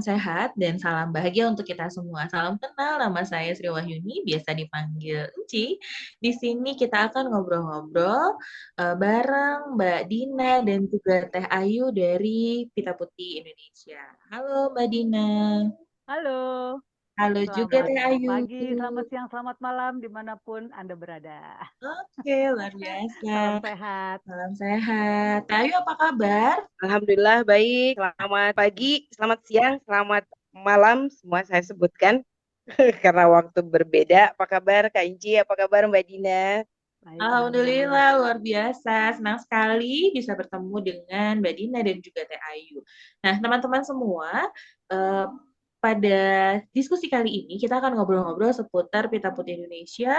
sehat dan salam bahagia untuk kita semua. Salam kenal, nama saya Sri Wahyuni, biasa dipanggil Enci. Di sini kita akan ngobrol-ngobrol bareng Mbak Dina dan juga Teh Ayu dari Pita Putih Indonesia. Halo Mbak Dina. Halo, Halo juga selamat Teh Ayu. pagi, selamat siang, selamat malam, dimanapun Anda berada. Oke, luar biasa. Salam sehat. Salam sehat. Teh Ayu apa kabar? Alhamdulillah baik. Selamat pagi, selamat siang, selamat malam. Semua saya sebutkan karena waktu berbeda. Apa kabar Kak Inci? Apa kabar Mbak Dina? Baik, alhamdulillah. Alhamdulillah, luar biasa. Senang sekali bisa bertemu dengan Mbak Dina dan juga Teh Ayu. Nah, teman-teman semua, eh, pada diskusi kali ini kita akan ngobrol-ngobrol seputar Pita Putih Indonesia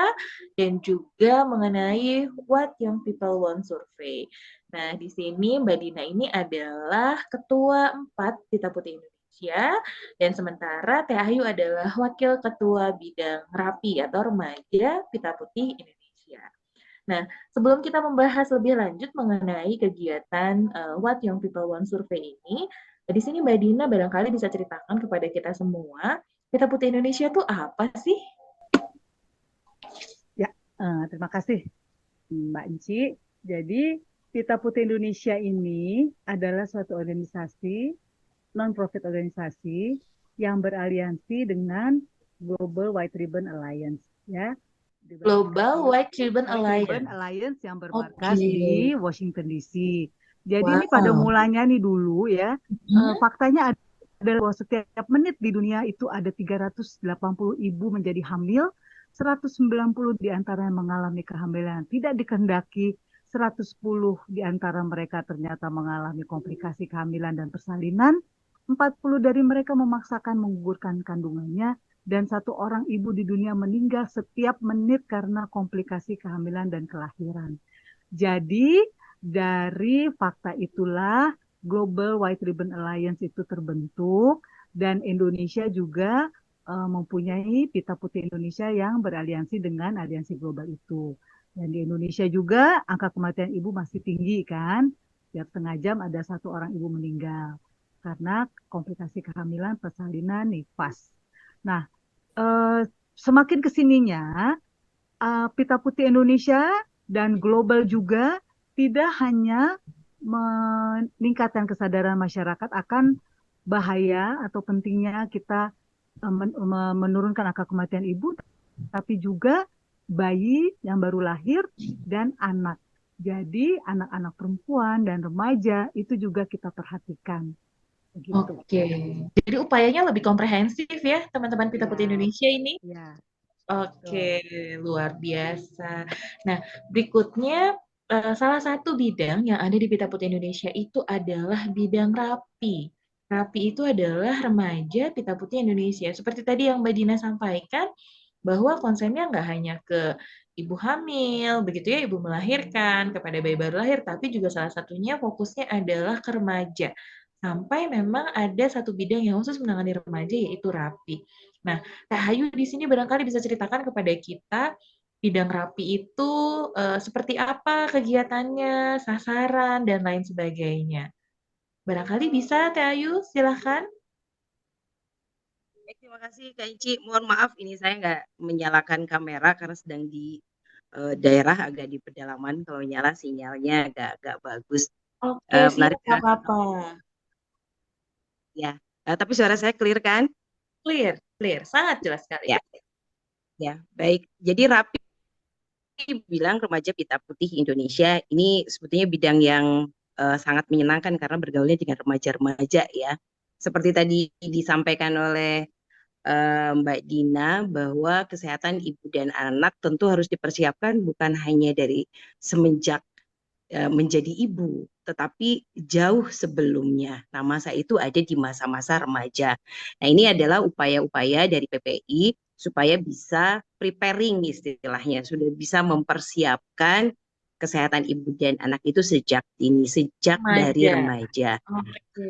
dan juga mengenai What Young People Want Survey. Nah, di sini Mbak Dina ini adalah Ketua 4 Pita Putih Indonesia dan sementara Teh Ayu adalah Wakil Ketua Bidang Rapi atau Remaja Pita Putih Indonesia. Nah, sebelum kita membahas lebih lanjut mengenai kegiatan What Young People Want Survey ini, di sini Mbak Dina barangkali bisa ceritakan kepada kita semua, Pita Putih Indonesia itu apa sih? Ya, terima kasih Mbak Enci. Jadi, Pita Putih Indonesia ini adalah suatu organisasi, non-profit organisasi yang beraliansi dengan Global White Ribbon Alliance, ya. Global White Ribbon White Ribbon Alliance. Alliance yang bermarkas Oke. di Washington DC. Jadi ini pada Wow. mulanya nih dulu ya, Hmm. faktanya adalah bahwa setiap menit di dunia itu ada 380 ibu menjadi hamil, 190 di antara yang mengalami kehamilan tidak dikehendaki, 110 di antara mereka ternyata mengalami komplikasi kehamilan dan persalinan, 40 dari mereka memaksakan menggugurkan kandungannya, dan satu orang ibu di dunia meninggal setiap menit karena komplikasi kehamilan dan kelahiran. Jadi dari fakta itulah Global White Ribbon Alliance itu terbentuk dan Indonesia juga mempunyai Pita Putih Indonesia yang beraliansi dengan aliansi global itu. Dan di Indonesia juga angka kematian ibu masih tinggi kan. Setiap setengah jam ada satu orang ibu meninggal karena komplikasi kehamilan, persalinan, nifas. Nah, semakin kesininya Pita Putih Indonesia dan global juga tidak hanya meningkatkan kesadaran masyarakat akan bahaya atau pentingnya kita menurunkan angka kematian ibu, tapi juga bayi yang baru lahir dan anak. Jadi anak-anak perempuan dan remaja itu juga kita perhatikan. Begitu. Oke. Jadi upayanya lebih komprehensif ya, teman-teman Pita Putih Ya, Indonesia ini. ya, Oke, betul. luar biasa. Nah, berikutnya salah satu bidang yang ada di Pita Putih Indonesia itu adalah bidang rapi. Rapi itu adalah remaja Pita Putih Indonesia. Seperti tadi yang Mbak Dina sampaikan, bahwa konsennya nggak hanya ke ibu hamil, begitu ya, ibu melahirkan, kepada bayi baru lahir, tapi juga salah satunya fokusnya adalah ke remaja. Sampai memang ada satu bidang yang khusus menangani remaja, yaitu rapi. Nah, Teh Hayu di sini barangkali bisa ceritakan kepada kita bidang rapi itu seperti apa kegiatannya, sasaran, dan lain sebagainya. Barangkali bisa Teh Ayu, silahkan. Baik, terima kasih Kak Inci. Mohon maaf ini saya nggak menyalakan kamera karena sedang di daerah agak di pedalaman. Kalau nyala sinyalnya agak bagus. Oke, siap, Menarik nggak kan? apa-apa. Ya. Tapi suara saya clear kan? Clear, clear, sangat jelas sekali. Ya, ya. Baik. Jadi Rapi bilang remaja Pita Putih Indonesia ini sebetulnya bidang yang sangat menyenangkan karena bergaulnya dengan remaja-remaja ya. Seperti tadi disampaikan oleh Mbak Dina bahwa kesehatan ibu dan anak tentu harus dipersiapkan bukan hanya dari semenjak menjadi ibu, tetapi jauh sebelumnya. Nah, masa itu ada di masa-masa remaja. Nah, ini adalah upaya-upaya dari PPI supaya bisa preparing istilahnya, sudah bisa mempersiapkan kesehatan ibu dan anak itu sejak dini, sejak dari Remaja. remaja. Oke.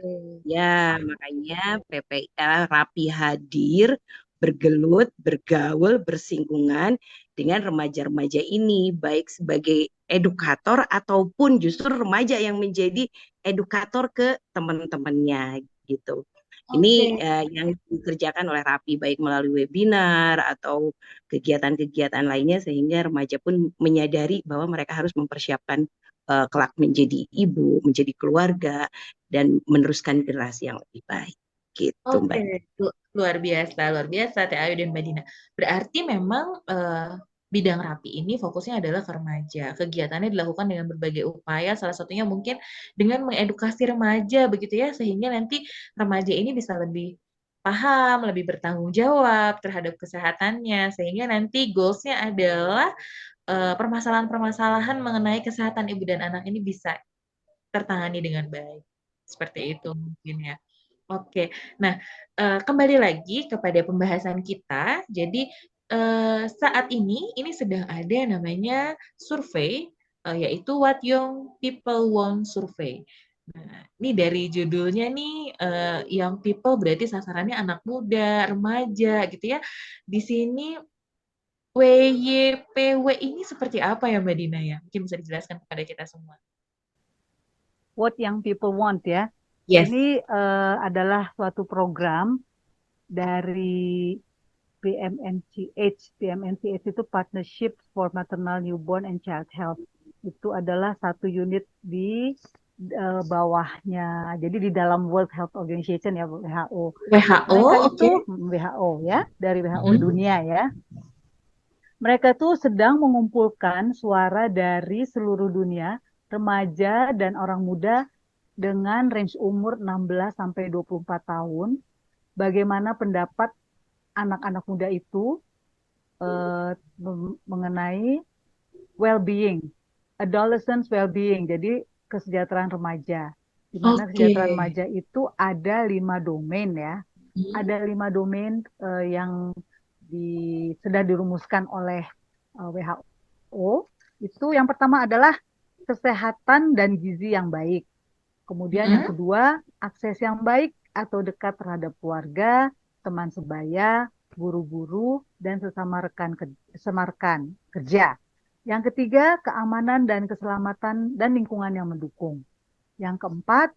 Ya, makanya PPA Rapi hadir, bergelut, bergaul, bersinggungan dengan remaja-remaja ini, baik sebagai edukator ataupun justru remaja yang menjadi edukator ke teman-temannya gitu. Ini Oke. yang dikerjakan oleh RAPI baik melalui webinar atau kegiatan-kegiatan lainnya sehingga remaja pun menyadari bahwa mereka harus mempersiapkan kelak menjadi ibu, menjadi keluarga dan meneruskan generasi yang lebih baik. Gitu, Oke, Mbak. luar biasa Teh Ayu dan Mbak Dina. Berarti memang bidang RAPI ini fokusnya adalah ke remaja. Kegiatannya dilakukan dengan berbagai upaya, salah satunya mungkin dengan mengedukasi remaja begitu ya, sehingga nanti remaja ini bisa lebih paham, lebih bertanggung jawab terhadap kesehatannya, sehingga nanti goals-nya adalah permasalahan-permasalahan mengenai kesehatan ibu dan anak ini bisa tertangani dengan baik. Seperti itu mungkin ya. Oke. Nah, kembali lagi kepada pembahasan kita. Jadi, saat ini sedang ada namanya survei, yaitu What Young People Want Survey. Nah, ini dari judulnya nih, young people berarti sasarannya anak muda, remaja gitu ya. Di sini WYPW ini seperti apa ya Mbak Dina ya? Mungkin bisa dijelaskan kepada kita semua. What Young People Want ya. Yes. Ini adalah suatu program dari PMNCH. PMNCH itu Partnership for Maternal Newborn and Child Health. Itu adalah satu unit di bawahnya. Jadi di dalam World Health Organization ya, WHO. WHO, Mereka oke. itu WHO ya, dari WHO Mhm. dunia ya. Mereka tuh sedang mengumpulkan suara dari seluruh dunia, remaja dan orang muda dengan range umur 16 sampai 24 tahun. Bagaimana pendapat anak-anak muda itu mengenai well-being, adolescent well-being, jadi kesejahteraan remaja. Di mana Oke. kesejahteraan remaja itu ada 5 domain ya. Mhm. Ada 5 domain yang sudah dirumuskan oleh WHO. Itu yang pertama adalah kesehatan dan gizi yang baik. Kemudian yang Mhm. kedua, akses yang baik atau dekat terhadap keluarga, teman sebaya, guru-guru, dan sesama rekan kerja. Yang ketiga, keamanan dan keselamatan dan lingkungan yang mendukung. Yang keempat,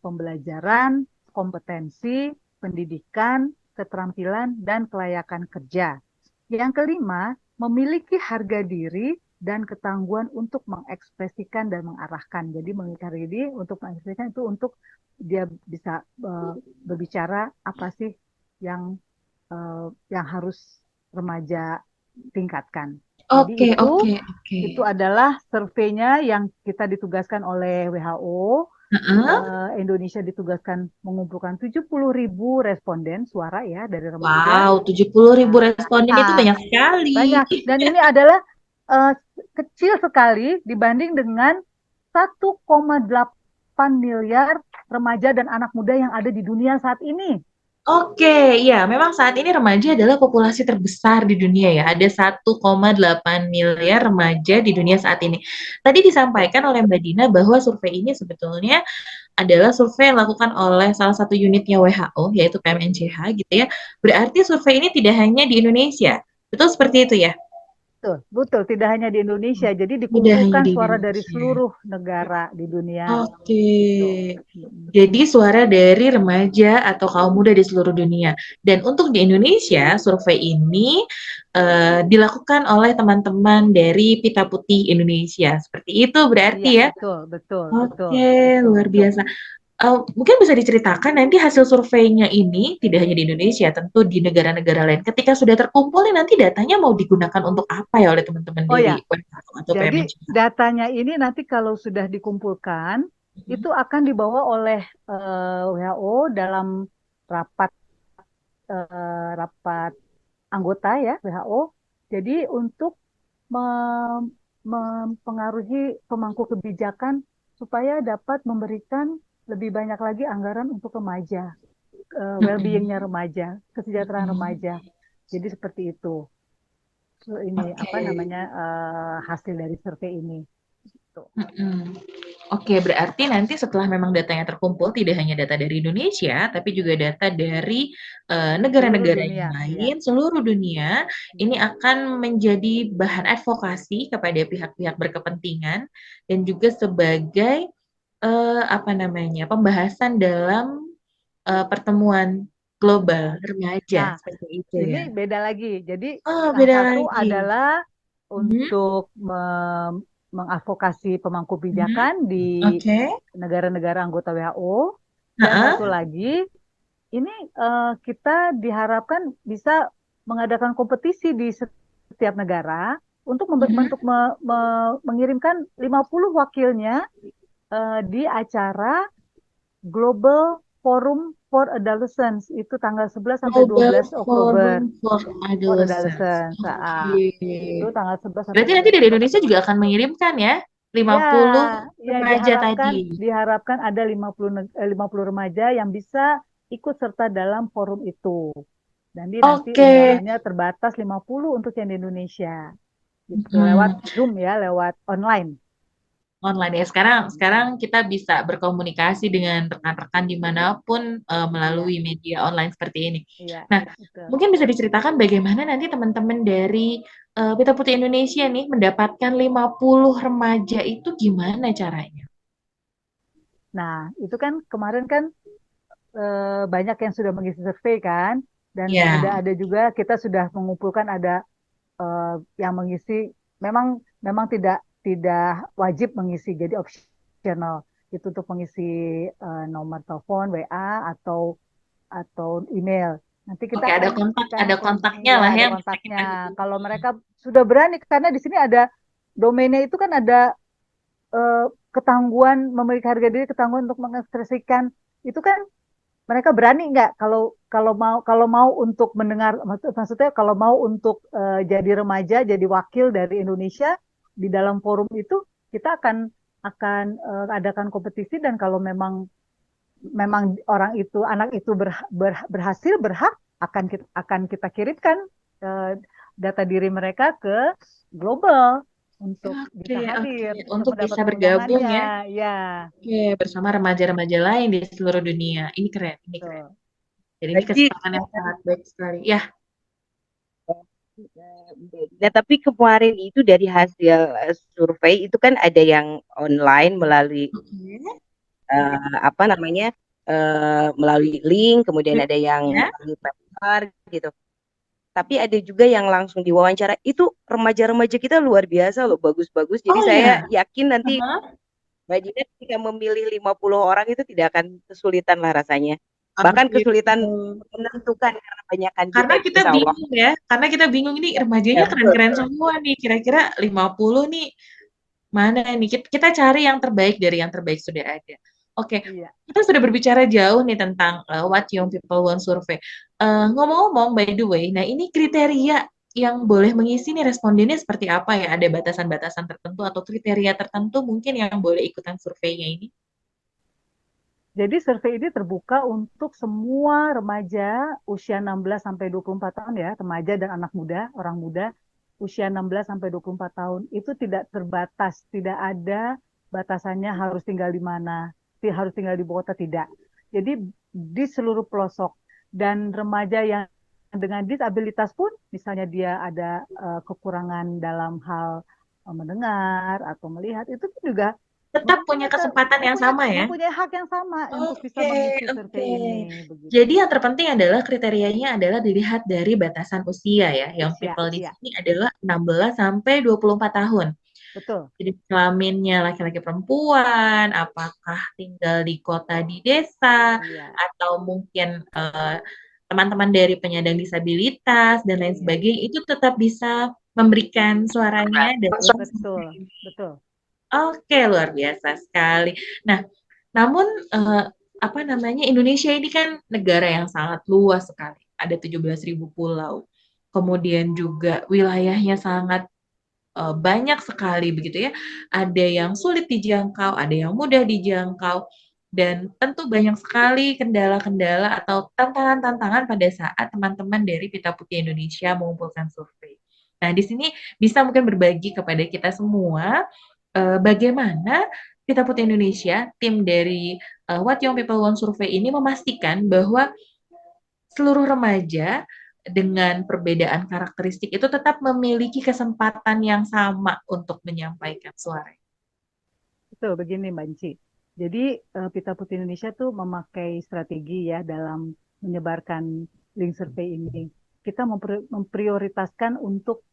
pembelajaran, kompetensi, pendidikan, keterampilan, dan kelayakan kerja. Yang kelima, memiliki harga diri dan ketangguhan untuk mengekspresikan dan mengarahkan. Jadi memiliki harga diri untuk mengekspresikan itu untuk dia bisa berbicara apa sih yang harus remaja tingkatkan. Jadi Oke, oke, oke. itu adalah surveinya yang kita ditugaskan oleh WHO. Heeh. Indonesia ditugaskan mengumpulkan 70.000 responden suara ya dari remaja. Wow, 70.000 Nah, responden itu banyak sekali. banyak. Dan ini adalah uh, kecil sekali dibanding dengan 1,8 miliar remaja dan anak muda yang ada di dunia saat ini. Oke, ya, memang saat ini remaja adalah populasi terbesar di dunia ya. Ada 1,8 miliar remaja di dunia saat ini. Tadi disampaikan oleh Mbak Dina bahwa survei ini sebetulnya adalah survei yang dilakukan oleh salah satu unitnya WHO, yaitu PMNCH gitu ya. Berarti survei ini tidak hanya di Indonesia. Betul seperti itu ya? Betul, betul. Tidak hanya di Indonesia, jadi Tidak hanya dikumpulkan di suara dari Indonesia. seluruh negara di dunia. Oke. Tuh. Jadi suara dari remaja atau kaum muda di seluruh dunia. Dan untuk di Indonesia, survei ini dilakukan oleh teman-teman dari Pita Putih Indonesia. Seperti itu berarti Iya, ya? betul, betul, betul, Oke, betul. luar biasa. Mungkin bisa diceritakan nanti hasil surveinya ini tidak hanya di Indonesia, tentu di negara-negara lain. Ketika sudah terkumpul, nanti datanya mau digunakan untuk apa ya oleh teman-teman Oh dari ya, WHO atau jadi PMNC? datanya ini nanti kalau sudah dikumpulkan, itu akan dibawa oleh WHO dalam rapat rapat anggota ya WHO. Jadi untuk mempengaruhi pemangku kebijakan supaya dapat memberikan lebih banyak lagi anggaran untuk remaja, well-beingnya remaja, kesejahteraan remaja. Jadi seperti itu. So, ini apa Oke. namanya hasil dari survei ini. Gitu. Mm-mm. Oke, berarti nanti setelah memang datanya terkumpul, tidak hanya data dari Indonesia, tapi juga data dari Seluruh negara-negara yang dunia, ya. lain, seluruh dunia, ini akan menjadi bahan advokasi kepada pihak-pihak berkepentingan dan juga sebagai apa namanya pembahasan dalam pertemuan global remaja Nah, seperti itu ya. ini beda lagi. Jadi Oh, yang beda satu lagi. adalah Mhm, untuk mengadvokasi pemangku mhm. kebijakan di Oke. negara-negara anggota WHO. Dan Heeh. satu lagi, ini kita diharapkan bisa mengadakan kompetisi di setiap negara untuk Mhm. mengirimkan 50 wakilnya di acara Global Forum for Adolescents itu tanggal 11 sampai Global 12 Oktober. Forum for For Adolescents. Adolescents. Itu Oke. tanggal 11 sampai Berarti nanti 12 dari Oktober. Indonesia juga akan mengirimkan ya Ya, 50 ya remaja tadi. diharapkan ada 50 remaja yang bisa ikut serta dalam forum itu. Dan nanti Oke. undangannya terbatas 50 untuk yang di Indonesia. Gitu, lewat Hmm, Zoom ya, lewat online. online ya. Sekarang kita bisa berkomunikasi dengan rekan-rekan dimanapun Iya, melalui media online seperti ini. iya, Nah, betul. mungkin bisa diceritakan bagaimana nanti teman-teman dari Pita Putih Indonesia nih mendapatkan 50 remaja itu gimana caranya? Nah, itu kan kemarin kan banyak yang sudah mengisi survei kan, dan sudah Ya, ada juga kita sudah mengumpulkan ada eh, yang mengisi memang memang tidak tidak wajib mengisi jadi optional itu untuk mengisi nomor telepon WA atau email. Nanti kita oke akan ada kontaknya ya lah ada ya yang bisa kontaknya. kita Kalau hubungi. mereka sudah berani karena di sini ada domainnya itu kan ada eh, ketangguhan memiliki harga diri, ketangguhan untuk mengekspresikan itu kan mereka berani nggak kalau kalau mau untuk mendengar maksudnya kalau mau untuk jadi remaja jadi wakil dari Indonesia di dalam forum itu kita akan adakan kompetisi dan kalau memang orang itu anak itu berhasil berhak akan kita kirimkan eh, data diri mereka ke global untuk Oke, bisa oke. hadir untuk Untuk bisa mendapatkan bergabung undangannya ya. ya Oke, bersama remaja-remaja lain di seluruh dunia. Ini keren, ini keren. betul. Jadi ini Berarti kesempatan yang sangat baik sekali. Ya, nah, tapi kemarin itu dari hasil survei itu kan ada yang online melalui oke. apa namanya melalui link, kemudian ada yang Ya, melalui paper gitu. Tapi ada juga yang langsung diwawancara. Itu remaja-remaja kita luar biasa loh, bagus-bagus. Jadi oh saya ya. yakin nanti Aha. Mbak Dina ketika memilih 50 orang itu tidak akan kesulitan lah rasanya. Bahkan Amin. kesulitan menentukan karena banyak Karena kandidat, kita insya Allah. bingung ya, karena kita bingung ini Ya, remajanya betul. keren-keren semua nih. Kira-kira 50 nih mana nih? Kita cari yang terbaik dari yang terbaik sudah ada. Oke, Iya. kita sudah berbicara jauh nih tentang what young people want survei. Ngomong-ngomong, by the way, nah ini kriteria yang boleh mengisi nih respondennya seperti apa ya? Ada batasan-batasan tertentu atau kriteria tertentu mungkin yang boleh ikutan surveinya ini? Jadi survei ini terbuka untuk semua remaja usia 16 sampai 24 tahun ya, remaja dan anak muda, orang muda usia 16 sampai 24 tahun itu tidak terbatas, tidak ada batasannya harus tinggal di mana, harus tinggal di kota tidak. Jadi di seluruh pelosok dan remaja yang dengan disabilitas pun misalnya dia ada kekurangan dalam hal mendengar atau melihat itu pun juga Tetap punya kesempatan yang sama ya? mempunyai hak yang sama untuk bisa Oke, mengisi oke. survei ini begitu. Jadi yang terpenting adalah kriterianya adalah dilihat dari batasan usia ya. Young Usia, people di iya, sini adalah 16 sampai 24 tahun. betul. Jadi kelaminnya laki-laki perempuan, apakah tinggal di kota di desa, Iya, atau mungkin teman-teman dari penyandang disabilitas dan lain iya, sebagainya itu tetap bisa memberikan suaranya dalam survei betul, ini. betul. Oke, luar biasa sekali. Nah, namun apa namanya Indonesia ini kan negara yang sangat luas sekali. Ada 17.000 pulau. Kemudian juga wilayahnya sangat banyak sekali begitu ya. Ada yang sulit dijangkau, ada yang mudah dijangkau dan tentu banyak sekali kendala-kendala atau tantangan-tantangan pada saat teman-teman dari Pita Putih Indonesia mengumpulkan survei. Nah, di sini bisa mungkin berbagi kepada kita semua bagaimana Pita Putih Indonesia, tim dari What Young People Want Survey ini memastikan bahwa seluruh remaja dengan perbedaan karakteristik itu tetap memiliki kesempatan yang sama untuk menyampaikan suara. Betul begini Mbak Enci. Jadi Pita Putih Indonesia tuh memakai strategi ya dalam menyebarkan link survei ini. Kita memprioritaskan untuk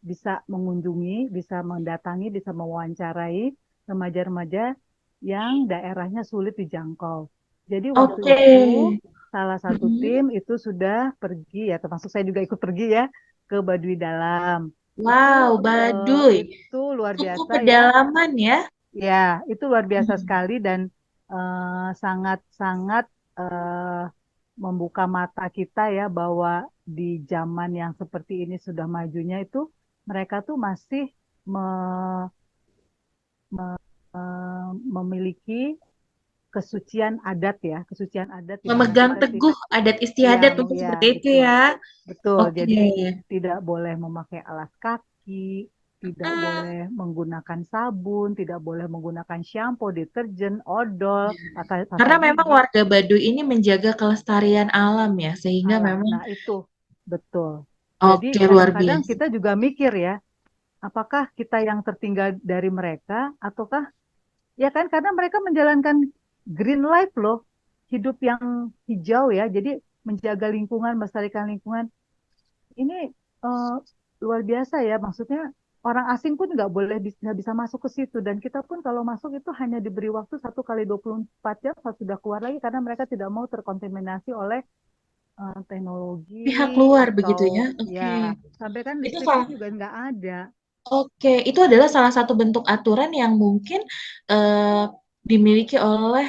bisa mengunjungi, bisa mendatangi, bisa mewawancarai remaja-remaja yang daerahnya sulit dijangkau. Jadi waktu Oke. itu salah satu Mm-mm. tim itu sudah pergi ya, termasuk saya juga ikut pergi ya ke Baduy Dalam. Itu Wow, Baduy. itu luar Cukup biasa ya. pedalaman ya. Ya, itu luar biasa Hmm. sekali dan sangat-sangat membuka mata kita ya bahwa di zaman yang seperti ini sudah majunya itu mereka tuh masih me- memiliki kesucian adat ya, kesucian adat di mana Memegang kita teguh adat ya, istiadat mungkin ya seperti itu betul. ya. Betul, Oke. jadi tidak boleh memakai alas kaki, tidak Hmm. boleh menggunakan sabun, tidak boleh menggunakan shampoo, deterjen, odol, pakai pasta Karena memang gigi, warga Baduy ini menjaga kelestarian alam ya, sehingga alam. memang Nah, itu betul. Jadi oke luar kadang-kadang biasa. kita juga mikir ya, apakah kita yang tertinggal dari mereka ataukah ya kan karena mereka menjalankan green life loh, hidup yang hijau ya. Jadi menjaga lingkungan, melestarikan lingkungan ini eh, luar biasa ya. Maksudnya orang asing pun nggak bisa masuk ke situ dan kita pun kalau masuk itu hanya diberi waktu 1 kali 24 jam sudah keluar lagi karena mereka tidak mau terkontaminasi oleh Pihak teknologi luar begitu ya. atau Oke. ya sampai kan Itu listrik pun salah. juga nggak ada. Oke, itu adalah salah satu bentuk aturan yang mungkin eh, dimiliki oleh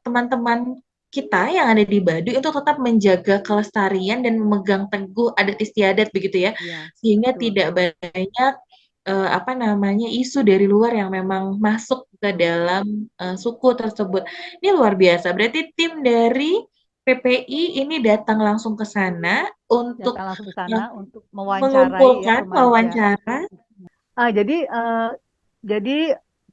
teman-teman kita yang ada di Baduy untuk tetap menjaga kelestarian dan memegang teguh adat istiadat begitu ya, Iya, sehingga betul, tidak banyak apa namanya isu dari luar yang memang masuk ke betul. dalam suku tersebut. Ini luar biasa. Berarti tim dari PPI ini datang langsung ke sana untuk Datang langsung ke eh, sana untuk mewawancarai ya mengumpulkan remaja. wawancara Jadi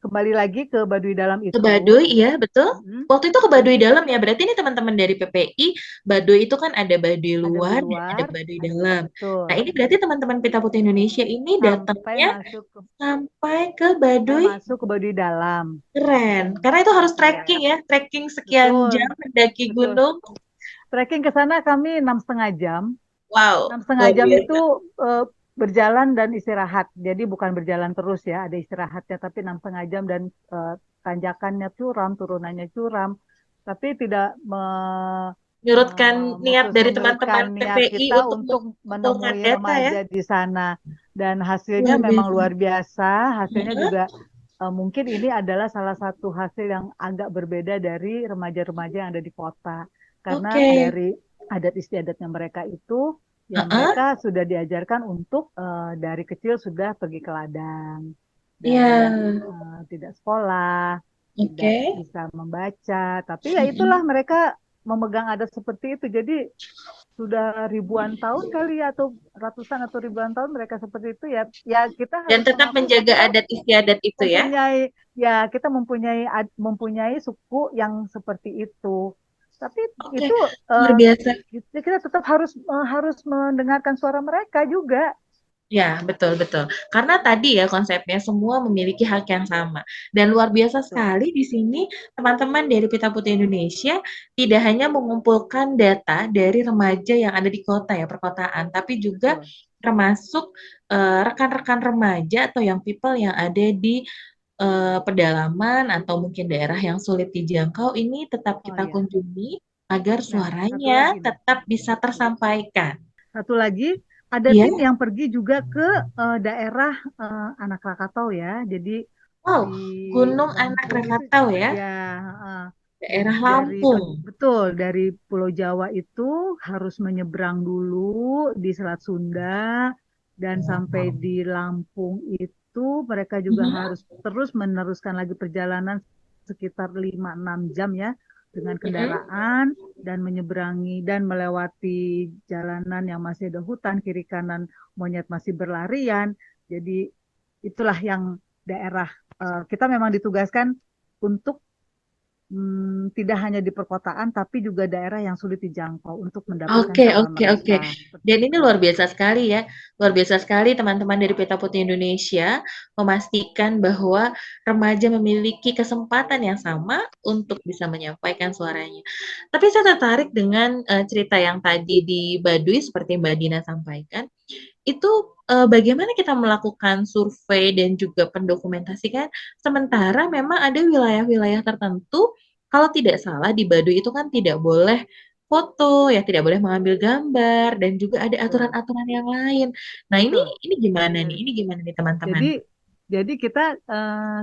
kembali lagi ke Baduy Dalam ke itu. Baduy, iya betul. Mm, Waktu itu ke jadi Baduy Dalam ya, berarti ini teman-teman dari PPI, Baduy itu kan ada Baduy ada di luar dan ada luar, Baduy dalam. Nah betul. ini berarti teman-teman Pita Putih Indonesia ini Sampai datangnya masuk ke sampai ke sampai Baduy. masuk ke Baduy Dalam. Keren, karena itu harus trekking Ya, ya, trekking sekian jam betul, mendaki betul. gunung. Trekking ke sana kami 6,5 jam. Wow, Enam setengah luar jam itu biasa. eh, berjalan dan istirahat. Jadi bukan berjalan terus ya, ada istirahatnya. Tapi 6,5 jam dan tanjakannya curam, turunannya curam. Tapi tidak Nyurutkan niat dari menyurutkan teman-teman niat PPI kita untuk untuk mengumpulkan menemui data ya. remaja di sana. Dan hasilnya Luar memang biasa. luar biasa. Hasilnya Heeh. juga mungkin ini adalah salah satu hasil yang agak berbeda dari remaja-remaja yang ada di kota. Karena Oke. dari adat istiadatnya mereka itu, ya Heeh. mereka sudah diajarkan untuk dari kecil sudah pergi ke ladang Iya. dan tidak sekolah, tidak Oke. bisa membaca. Tapi ya itulah Mm-mm. mereka memegang adat seperti itu. Jadi sudah ribuan tahun kali ya atau ratusan atau ribuan tahun mereka seperti itu ya. Ya kita Dan harus tetap mengakui bahwa menjaga kita adat istiadat itu ya. mempunyai suku yang seperti itu. Tapi Oke, itu luar eh, biasa. kita tetap harus mendengarkan suara mereka juga. Ya, betul, betul. Karena tadi ya konsepnya semua memiliki hak yang sama. Dan luar biasa Betul, sekali di sini teman-teman dari Pita Putih Indonesia tidak hanya mengumpulkan data dari remaja yang ada di kota ya, perkotaan, tapi juga betul. termasuk rekan-rekan remaja atau yang people yang ada di pedalaman atau mungkin daerah yang sulit dijangkau ini tetap Oh kita ya. kunjungi agar Nah, satu suaranya lagi nih. tetap bisa tersampaikan. Satu lagi ada Iya, tim yang pergi juga ke daerah Anak Krakatau ya. Jadi wow, di Gunung Anak Lampung itu Krakatau ya, ya eh, daerah dari Lampung. betul dari Pulau Jawa itu harus menyeberang dulu di Selat Sunda dan sampai di Lampung itu mereka juga Mhm, harus terus meneruskan lagi perjalanan sekitar 5-6 jam ya dengan mhm. kendaraan dan menyeberangi dan melewati jalanan yang masih ada hutan kiri kanan monyet masih berlarian. Jadi itulah yang daerah kita memang ditugaskan untuk tidak hanya di perkotaan, tapi juga daerah yang sulit dijangkau untuk mendapatkan Oke, calon oke, oke. mereka. Seperti Dan ini itu. luar biasa sekali ya. Luar biasa sekali teman-teman dari Peta Putih Indonesia memastikan bahwa remaja memiliki kesempatan yang sama untuk bisa menyampaikan suaranya. Tapi saya tertarik dengan cerita yang tadi di Baduy seperti Mbak Dina sampaikan. Itu bagaimana kita melakukan survei dan juga pendokumentasikan, sementara memang ada wilayah-wilayah tertentu, kalau tidak salah di Baduy itu kan tidak boleh foto, ya tidak boleh mengambil gambar, dan juga ada Betul, aturan-aturan yang lain. Nah betul. ini gimana nih? Ini gimana nih teman-teman? Jadi, jadi kita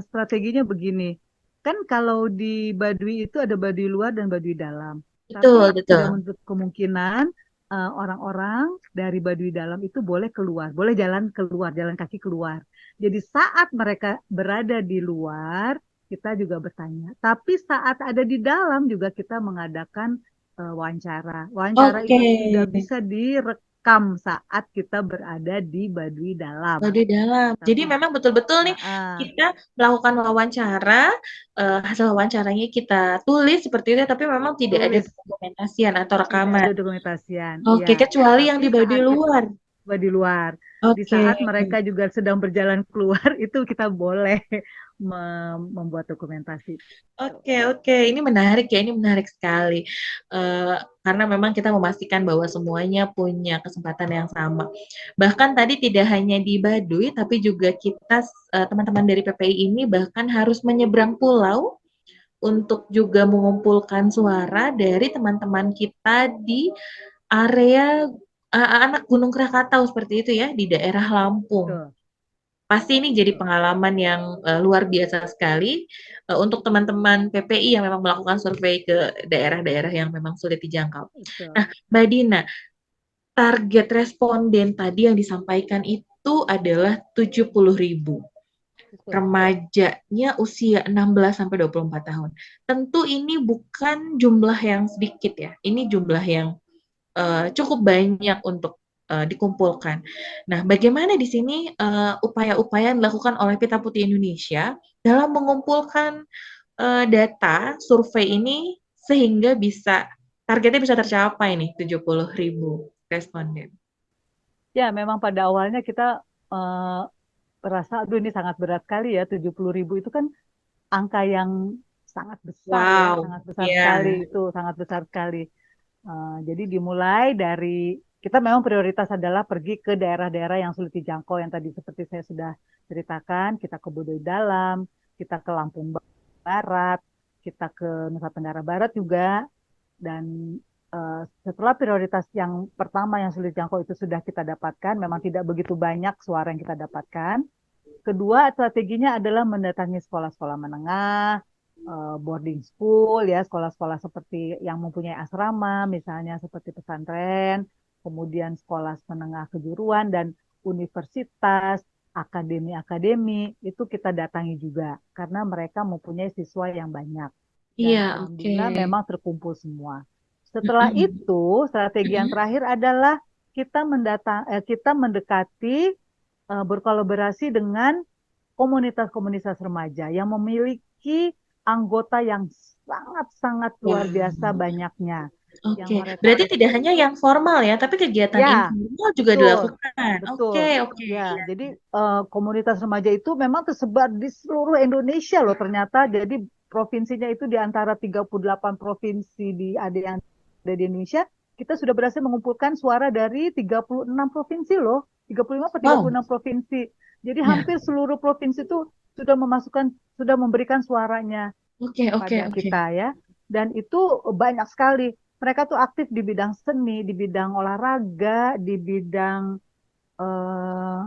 strateginya begini. Kan kalau di Baduy itu ada Baduy luar dan Baduy dalam. Tapi Betul, tidak betul. menutup kemungkinan orang-orang dari Baduy dalam itu boleh keluar, boleh jalan keluar, jalan kaki keluar. Jadi saat mereka berada di luar, kita juga bertanya. Tapi saat ada di dalam juga kita mengadakan wawancara. Wawancara Oke. itu tidak bisa direkam saat kita berada di Baduy dalam. Baduy dalam. Jadi Tapi memang betul-betul nih ah, kita melakukan wawancara, hasil wawancaranya kita tulis seperti itu, tapi memang tidak ada tulis, dokumentasian atau tidak rekaman. ada dokumentasian, Oke, iya. kecuali yang Tapi di Baduy saat kita luar. di luar, di Oke. saat mereka juga sedang berjalan keluar, itu kita boleh membuat dokumentasi. Oke, oke. Ini menarik ya, ini menarik sekali. Karena memang kita memastikan bahwa semuanya punya kesempatan yang sama. Bahkan tadi tidak hanya di Baduy, tapi juga kita teman-teman dari PPI ini bahkan harus menyeberang pulau untuk juga mengumpulkan suara dari teman-teman kita di area anak Gunung Krakatau seperti itu ya, di daerah Lampung. Betul, Pasti ini jadi betul, pengalaman yang luar biasa sekali untuk teman-teman PPI yang memang melakukan survei ke daerah-daerah yang memang sulit dijangkau. betul, Nah, Mbak Dina, target responden tadi yang disampaikan itu adalah 70.000. betul. Remajanya usia 16 sampai 24 tahun. Tentu ini bukan jumlah yang sedikit ya. Ini jumlah yang cukup banyak untuk dikumpulkan. Nah, bagaimana di sini upaya-upaya yang dilakukan oleh Pita Putih Indonesia dalam mengumpulkan data survei ini sehingga bisa targetnya bisa tercapai nih 70.000 responden. Ya, memang pada awalnya kita eh, merasa, aduh ini sangat berat sekali ya, 70.000 itu kan angka yang sangat besar ya, Wow, sangat besar sekali ya, itu, sangat besar sekali. Jadi dimulai dari kita memang prioritas adalah pergi ke daerah-daerah yang sulit dijangkau yang tadi seperti saya sudah ceritakan, kita ke Bodoy Dalam, kita ke Lampung Barat, kita ke Nusa Tenggara Barat juga, dan setelah prioritas yang pertama yang sulit dijangkau itu sudah kita dapatkan, memang tidak begitu banyak suara yang kita dapatkan. Kedua, strateginya adalah mendatangi sekolah-sekolah menengah, boarding school, ya sekolah-sekolah seperti yang mempunyai asrama, misalnya seperti pesantren, kemudian sekolah menengah kejuruan dan universitas, akademi-akademi itu kita datangi juga karena mereka mempunyai siswa yang banyak iya, dan oke. alhamdulillah memang terkumpul semua. Setelah Mm-mm. itu, strategi yang Mm-mm. terakhir adalah kita mendekati berkolaborasi dengan komunitas-komunitas remaja yang memiliki anggota yang sangat-sangat luar biasa Wow. banyaknya. Yang Oke, mereka berarti tidak hanya yang formal ya, tapi kegiatan ya, informal juga betul, dilakukan. betul. Oke, oke, Ya, iya. jadi komunitas remaja itu memang tersebar di seluruh Indonesia loh ternyata. Jadi provinsinya itu di antara 38 provinsi ada yang ada di Indonesia, kita sudah berhasil mengumpulkan suara dari 36 provinsi loh. 35 atau Wow, 36 provinsi. Jadi ya. hampir seluruh provinsi itu sudah memberikan suaranya Oke, oke, pada oke. kita ya. Dan itu banyak sekali. Mereka tuh aktif di bidang seni, di bidang olahraga, di bidang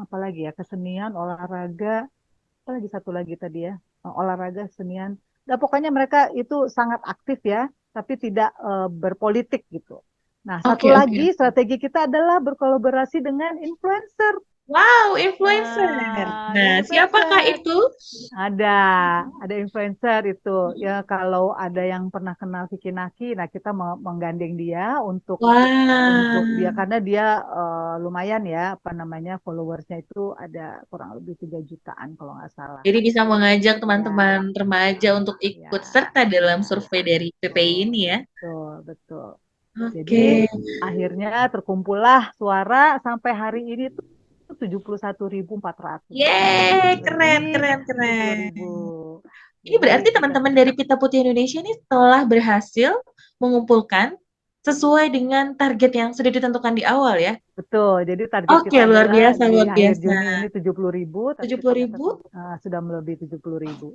apalagi ya kesenian, olahraga, apalagi satu lagi tadi ya, olahraga, kesenian. Nah, pokoknya mereka itu sangat aktif ya, tapi tidak berpolitik gitu. Nah, satu Oke, oke. lagi strategi kita adalah berkolaborasi dengan influencer. Wow, influencer. Nah, siapakah Influencer. itu? Ada, ada influencer itu. Ya kalau ada yang pernah kenal Vicky Naki, nah kita menggandeng dia untuk dia Wah, karena dia lumayan ya apa namanya followersnya itu ada kurang lebih 3 jutaan kalau nggak salah. jadi bisa mengajak Ya, teman-teman remaja untuk ikut ya, serta dalam ya, survei dari PPI betul, ini ya. betul, betul. Jadi Oke. akhirnya terkumpullah suara sampai hari ini tuh 71.400 Yeay, keren, lebih keren, 70.000. keren. Ini Jadi berarti kita teman-teman dari Pita Putih Indonesia ini telah berhasil mengumpulkan sesuai dengan target yang sudah ditentukan di awal ya. betul. Jadi target Oke, kita luar adalah biasa, di luar akhir biasa. Juni ini 70.000, tapi 70.000. ternyata sudah melebihi 70.000.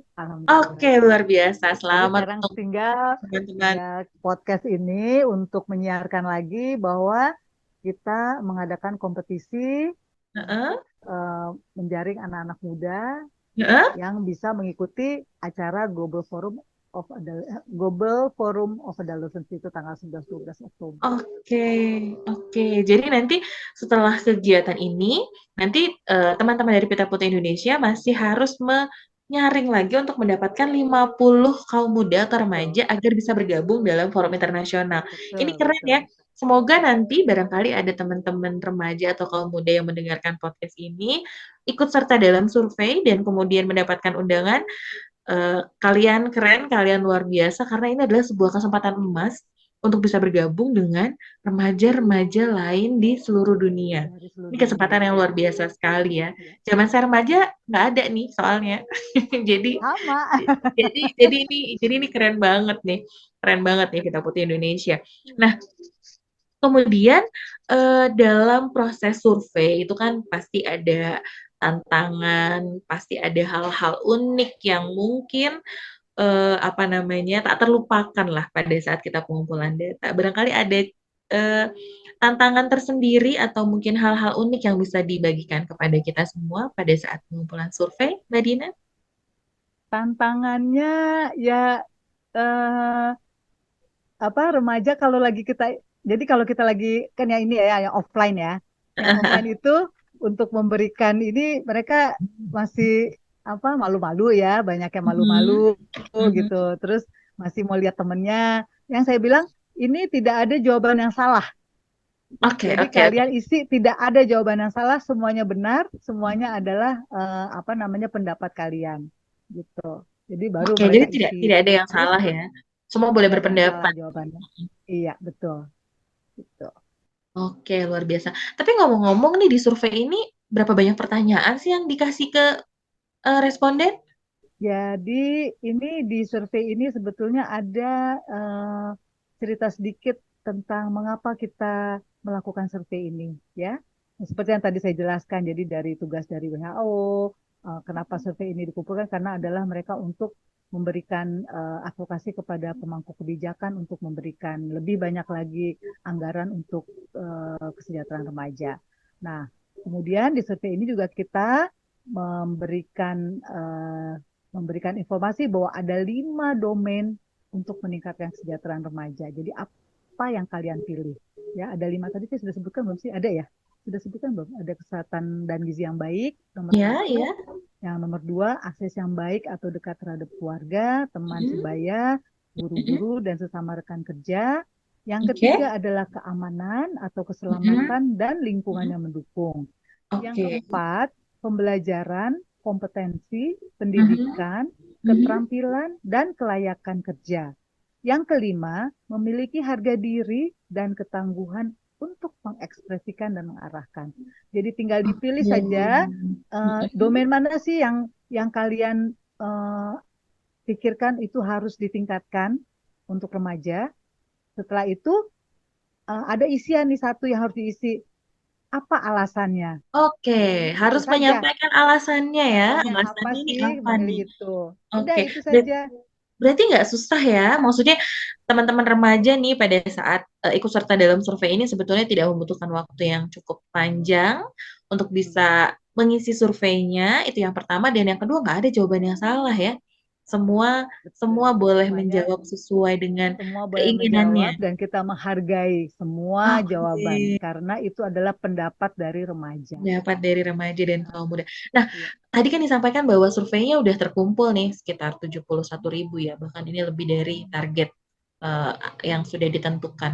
Oke, Alhamdulillah. luar biasa. Jadi Selamat sekarang untuk tinggal teman-teman. tinggal podcast ini untuk menyiarkan lagi bahwa kita mengadakan kompetisi Heeh, menjaring anak-anak muda heeh. yang bisa mengikuti acara Global Forum of Adolescence itu tanggal 11-12 Oktober. Oke, oke. Jadi nanti setelah kegiatan ini, nanti teman-teman dari Pita Putih Indonesia masih harus menyaring lagi untuk mendapatkan 50 kaum muda atau Betul, remaja agar bisa bergabung dalam forum internasional. Ini betul, keren ya. betul. Semoga nanti barangkali ada teman-teman remaja atau kaum muda yang mendengarkan podcast ini ikut serta dalam survei dan kemudian mendapatkan undangan. Kalian keren, kalian luar biasa karena ini adalah sebuah kesempatan emas untuk bisa bergabung dengan remaja-remaja lain di seluruh dunia. Dari seluruh Ini dunia. kesempatan yang luar biasa sekali ya. Ya, Zaman saya remaja nggak ada nih soalnya. jadi sama. jadi ini keren banget nih. Keren banget nih kita Putih Indonesia. Nah, kemudian dalam proses survei itu kan pasti ada tantangan, pasti ada hal-hal unik yang mungkin apa namanya tak terlupakan lah pada saat kita pengumpulan data. Barangkali ada tantangan tersendiri atau mungkin hal-hal unik yang bisa dibagikan kepada kita semua pada saat pengumpulan survei, Mbak Dina? Tantangannya ya eh, apa remaja kalau lagi kita jadi kalau kita lagi kan ya ini ya yang offline ya. Yang offline itu untuk memberikan ini mereka masih apa malu-malu ya, banyak yang malu-malu Mhm, mhm. gitu. Terus masih mau lihat temennya. Yang saya bilang ini tidak ada jawaban yang salah. Oke, Jadi oke, oke. kalian isi tidak ada jawaban yang salah, semuanya benar, semuanya adalah apa namanya pendapat kalian gitu. Jadi baru Oke, jadi mereka tidak isi. tidak ada yang Terus salah ya. Semua boleh tidak ada yang salah berpendapat. jawabannya. Iya, betul. Gitu. Oke, luar biasa. Tapi ngomong-ngomong nih di survei ini berapa banyak pertanyaan sih yang dikasih ke responden? Jadi ini di survei ini sebetulnya ada cerita sedikit tentang mengapa kita melakukan survei ini, ya. Seperti yang tadi saya jelaskan, jadi dari tugas dari WHO, kenapa survei ini dikumpulkan karena adalah mereka untuk memberikan advokasi kepada pemangku kebijakan untuk memberikan lebih banyak lagi anggaran untuk kesejahteraan remaja. Nah, kemudian di survei ini juga kita memberikan memberikan informasi bahwa ada 5 domain untuk meningkatkan kesejahteraan remaja. Jadi apa yang kalian pilih? Ya, ada 5 tadi saya sudah sebutkan belum sih? Ada ya? Sudah sebutkan belum? Ada kesehatan dan gizi yang baik, nomor Ya, satu. ya. Yang nomor 2, akses yang baik atau dekat terhadap keluarga, teman Mhm, sebaya, mhm. guru-guru, dan sesama rekan kerja. Yang Oke. ketiga adalah keamanan atau Mhm, keselamatan dan lingkungan mhm. yang mendukung. Yang Oke. keempat, pembelajaran, kompetensi, Mhm, pendidikan, mhm. keterampilan, dan kelayakan kerja. Yang kelima, memiliki harga diri dan ketangguhan untuk mengekspresikan dan mengarahkan. Jadi tinggal dipilih Oke. saja Mhm. domain mana sih yang kalian pikirkan itu harus ditingkatkan untuk remaja. Setelah itu ada isian nih satu yang harus diisi. Apa alasannya? Oke, Itu harus saja. menyampaikan alasannya ya. Alasannya apa Alasannya ini sih apa memilih nih? itu? Udah Oke, itu saja. berarti nggak susah ya? Maksudnya teman-teman remaja nih pada saat ikut serta dalam survei ini sebetulnya tidak membutuhkan waktu yang cukup panjang untuk Hmm. bisa mengisi surveinya. Itu yang pertama dan yang kedua nggak ada jawaban yang salah ya. Semua semua betul. boleh Semuanya menjawab sesuai dengan semua boleh menjawab keinginannya. dan kita menghargai semua jawaban Oke, karena itu adalah pendapat dari remaja. dapat dari remaja dan Nah, kaum muda. Nah, iya, tadi kan disampaikan bahwa surveinya udah terkumpul nih sekitar 71.000 ya, bahkan ini lebih dari target eh, yang sudah ditentukan.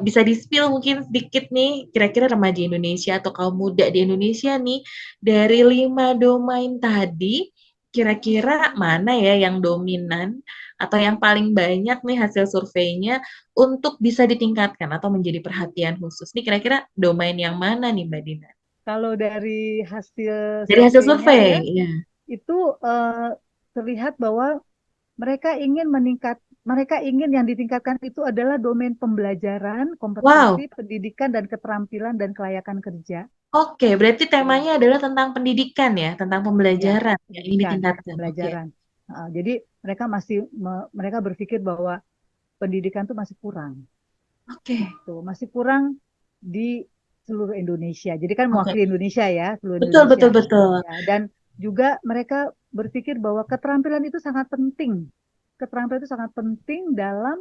Bisa di-spill mungkin sedikit nih, kira-kira remaja Indonesia atau kaum muda di Indonesia nih, dari 5 domain tadi, kira-kira mana ya yang dominan atau yang paling banyak nih hasil surveinya untuk bisa ditingkatkan atau menjadi perhatian khusus. Nih kira-kira domain yang mana nih Mbak Dina? kalau dari hasil Dari hasil surveinya ya, survei, ya. itu terlihat bahwa mereka ingin mereka ingin yang ditingkatkan itu adalah domain pembelajaran, Wow, kompetensi, pendidikan, dan keterampilan dan kelayakan kerja. oke, berarti Tuh. temanya adalah tentang pendidikan ya, tentang Iya, pembelajaran yang ingin pendidikan, ditingkatkan. Oke, pembelajaran. Jadi mereka berpikir bahwa pendidikan itu masih kurang, oke, gitu, masih kurang di seluruh Indonesia. Jadi kan oke. mewakili Indonesia ya, seluruh Betul, Indonesia. betul, betul. Ya, dan juga mereka berpikir bahwa keterampilan itu sangat penting. Keterampilan itu sangat penting dalam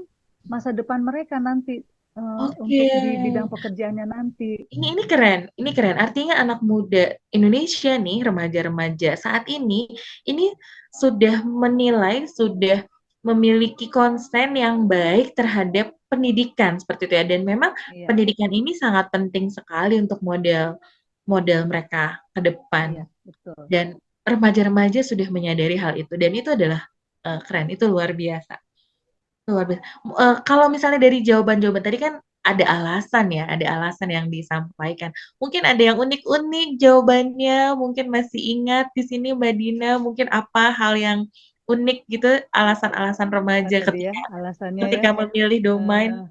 masa depan mereka nanti Oke. untuk di bidang pekerjaannya nanti. Ini keren, ini keren. Artinya anak muda Indonesia nih, remaja-remaja saat ini sudah menilai, sudah memiliki konsen yang baik terhadap pendidikan seperti itu ya. Dan memang Iya, pendidikan ini sangat penting sekali untuk model model mereka ke depan. iya, betul. Dan remaja-remaja sudah menyadari hal itu dan itu adalah keren, itu luar biasa. Luar biasa. Kalau misalnya dari jawaban-jawaban tadi kan ada alasan ya, ada alasan yang disampaikan. Mungkin ada yang unik-unik jawabannya, mungkin masih ingat di sini Mbak Dina, mungkin apa hal yang unik gitu, alasan-alasan Apa remaja tadi ya ketika alasannya ya? ketika memilih domain. Eh,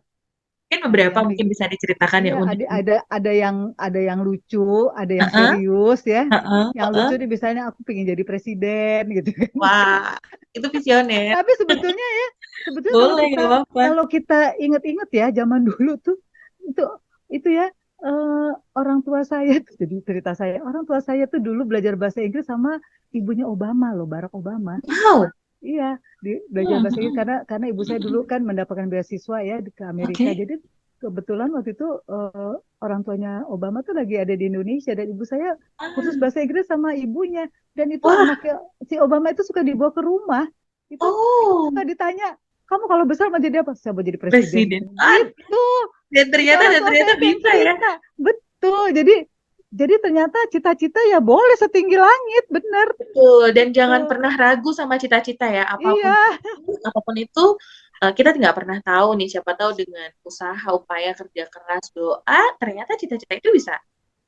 Mungkin ada beberapa yang mungkin bisa diceritakan iya yang unik. ada yang lucu, ada yang Heeh, serius ya. heeh, Yang heeh. lucu nih misalnya aku pengen jadi presiden gitu kan. Wah, itu visioner. Tapi sebetulnya Boleh, nggak apa-apa. kalau kita inget-inget ya zaman dulu tuh itu itu ya eh, orang tua saya tuh jadi cerita saya. Orang tua saya tuh dulu belajar bahasa Inggris sama ibunya Obama loh, Barack Obama. Wow. Iya, belajar Hmm, bahasa Inggris hmm, karena ibu saya dulu hmm. kan mendapatkan beasiswa ya ke Amerika. Oke. Jadi kebetulan waktu itu orang tuanya Obama tuh lagi ada di Indonesia dan ibu saya kursus Ah, bahasa Inggris sama ibunya dan itu wah, anaknya si Obama itu suka dibawa ke rumah. Itu suka oh, ditanya, "Kamu kalau besar mau jadi apa?" "Saya mau jadi presiden." presiden. Gitu. Itu orang Dan tua saya ternyata tuh yang bisa ya. cerita. Betul. Jadi ternyata cita-cita ya boleh setinggi langit, bener. Betul, dan Gitu. jangan pernah ragu sama cita-cita ya. Iya, Apapun itu kita nggak pernah tahu nih. Siapa tahu dengan usaha, upaya, kerja keras, doa, ternyata cita-cita itu bisa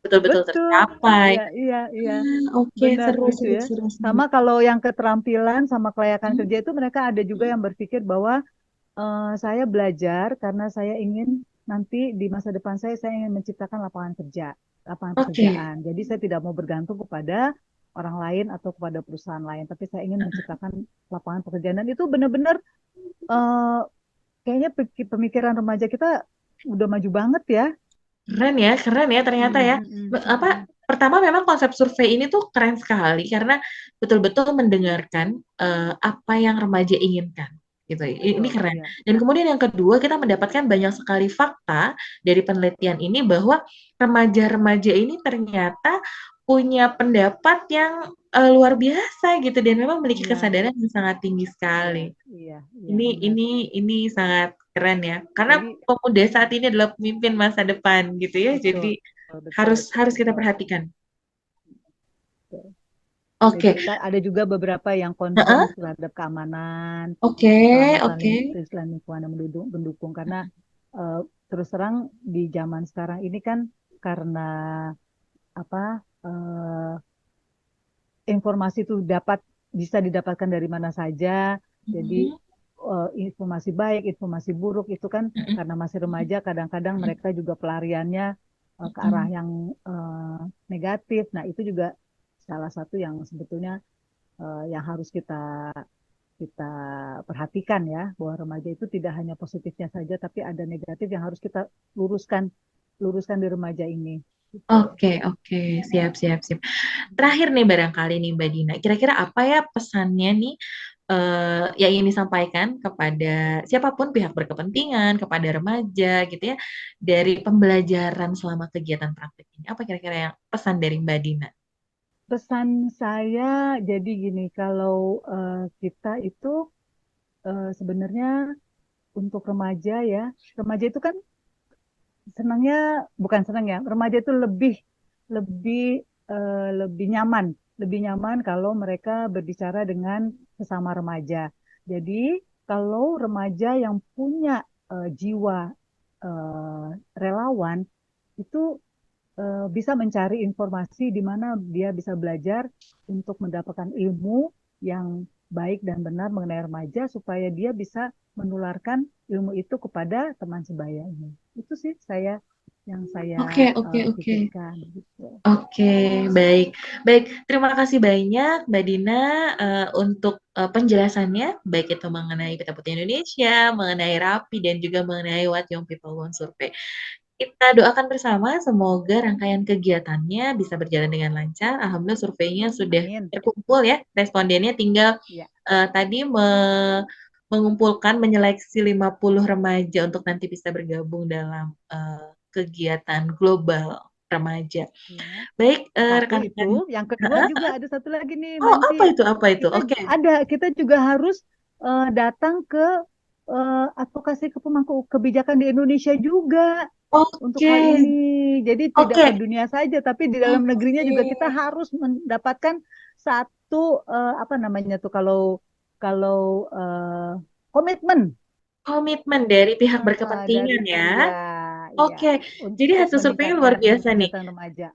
betul-betul betul. tercapai. Iya, iya, iya. Oke, Benar seru, gitu seru, ya. seru, seru. Sama kalau yang keterampilan sama kelayakan Hmm, kerja itu mereka ada juga hmm, yang berpikir bahwa saya belajar karena saya ingin nanti di masa depan saya ingin menciptakan lapangan kerja, lapangan oke, pekerjaan. Jadi saya tidak mau bergantung kepada orang lain atau kepada perusahaan lain, tapi saya ingin menciptakan lapangan pekerjaan. Dan itu benar-benar eh, kayaknya pemikiran remaja kita udah maju banget ya. keren ya ternyata ya. Mm, mm, mm, Apa? mm. Pertama memang konsep survei ini tuh keren sekali karena betul-betul mendengarkan apa yang remaja inginkan gitu. Ini Betul, keren. ya. Dan kemudian yang kedua kita mendapatkan banyak sekali fakta dari penelitian ini bahwa remaja-remaja ini ternyata punya pendapat yang luar biasa gitu dan memang memiliki Iya, kesadaran yang sangat tinggi iya, sekali. iya, iya, Ini benar. ini ini sangat keren ya. Karena Jadi pemuda saat ini adalah pemimpin masa depan gitu ya. betul, Jadi betul, harus harus kita betul. perhatikan. Betul. Jadi Oke. ada juga beberapa yang concern Heeh. terhadap keamanan, Oke, keselamatan oke. lingkungan yang mendukung karena eh, terus terang di zaman sekarang ini kan karena apa informasi itu bisa didapatkan dari mana saja. Jadi Mhm, informasi baik, informasi buruk itu kan mhm, karena masih remaja kadang-kadang mhm, mereka juga pelariannya ke arah mhm. yang negatif. Nah, itu juga salah satu yang sebetulnya yang harus kita kita perhatikan ya bahwa remaja itu tidak hanya positifnya saja tapi ada negatif yang harus kita luruskan luruskan di remaja ini gitu. Oke, oke. Siap, siap, siap. Terakhir nih barangkali nih Mbak Dina, kira-kira apa ya pesannya nih yang ingin disampaikan kepada siapapun pihak berkepentingan, kepada remaja gitu ya, dari pembelajaran selama kegiatan praktik ini? Apa kira-kira yang pesan dari Mbak Dina? Pesan saya jadi gini, kalau kita itu sebenarnya untuk remaja ya, remaja itu kan senangnya bukan senang ya, remaja itu lebih lebih lebih nyaman kalau mereka berbicara dengan sesama remaja. Jadi kalau remaja yang punya jiwa relawan itu bisa mencari informasi di mana dia bisa belajar untuk mendapatkan ilmu yang baik dan benar mengenai remaja supaya dia bisa menularkan ilmu itu kepada teman sebayanya. Itu sih yang Oke, saya oke, oke. pikirkan gitu. Oke, baik. Baik, terima kasih banyak Mbak Dina untuk penjelasannya, baik itu mengenai Peta Putih Indonesia, mengenai RAPI, dan juga mengenai What Young People Want Survey. Kita doakan bersama semoga rangkaian kegiatannya bisa berjalan dengan lancar. Alhamdulillah surveinya sudah Amin. terkumpul ya, respondennya tinggal Ya. tadi mengumpulkan, menyeleksi 50 remaja untuk nanti bisa bergabung dalam kegiatan global remaja. Ya. Baik, Tapi rekan-rekan. itu yang kedua juga ada satu lagi nih, Oh, apa Manti. itu? Apa itu? Oke. Kita juga harus datang ke advokasi ke pemangku kebijakan di Indonesia juga untuk Oke. hal ini. Jadi tidak ke Oke. dunia saja, tapi di dalam negerinya Oke. juga kita harus mendapatkan satu apa namanya tuh kalau kalau komitmen Komitmen dari pihak dari berkepentingan ya. iya iya Oke. Jadi untuk hasil surveinya luar meningkatkan biasa nih. kesejahteraan remaja.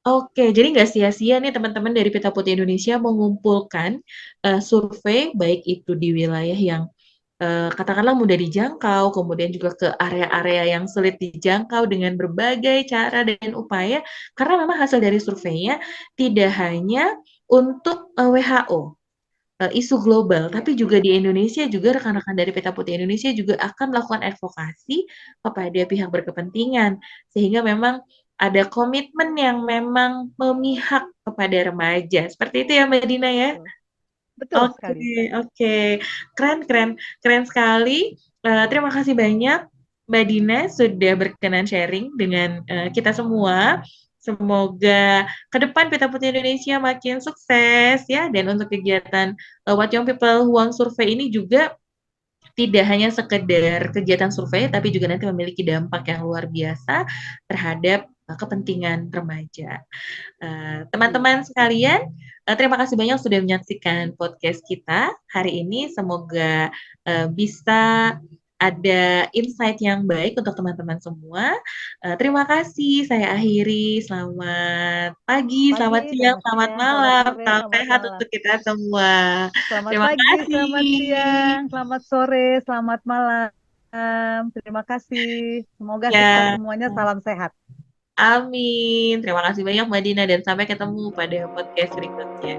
Oke, jadi nggak sia-sia nih teman-teman dari Peta Putih Indonesia mengumpulkan survei baik itu di wilayah yang katakanlah mudah dijangkau, kemudian juga ke area-area yang sulit dijangkau dengan berbagai cara dan upaya, karena memang hasil dari surveinya tidak hanya untuk WHO, isu global, Iya. tapi juga di Indonesia juga rekan-rekan dari Peta Putih Indonesia juga akan melakukan advokasi kepada pihak berkepentingan, sehingga memang ada komitmen yang memang memihak kepada remaja. Seperti itu ya Mbak Dina ya? Betul. Betul Oke, sekali. oke. Keren, keren. Keren sekali. Terima kasih banyak Mbak Dina sudah berkenan sharing dengan kita semua. Semoga ke depan Peta Putih Indonesia makin sukses ya. Dan untuk kegiatan What Young People Huang Survey ini juga tidak hanya sekedar kegiatan survei, tapi juga nanti memiliki dampak yang luar biasa terhadap kepentingan remaja. Teman-teman sekalian, terima kasih banyak sudah menyaksikan podcast kita hari ini. Semoga bisa ada insight yang baik untuk teman-teman semua. Terima kasih. Saya akhiri. Selamat pagi, selamat siang, Selamat selamat siang, selamat malam. sore, Salam selamat sehat malam. untuk kita semua. Selamat Terima pagi, selamat siang, kasih. selamat sore, selamat malam. Terima kasih. Semoga kita Ya, semuanya salam sehat. amin. Terima kasih banyak Mbak Dina dan sampai ketemu pada podcast berikutnya.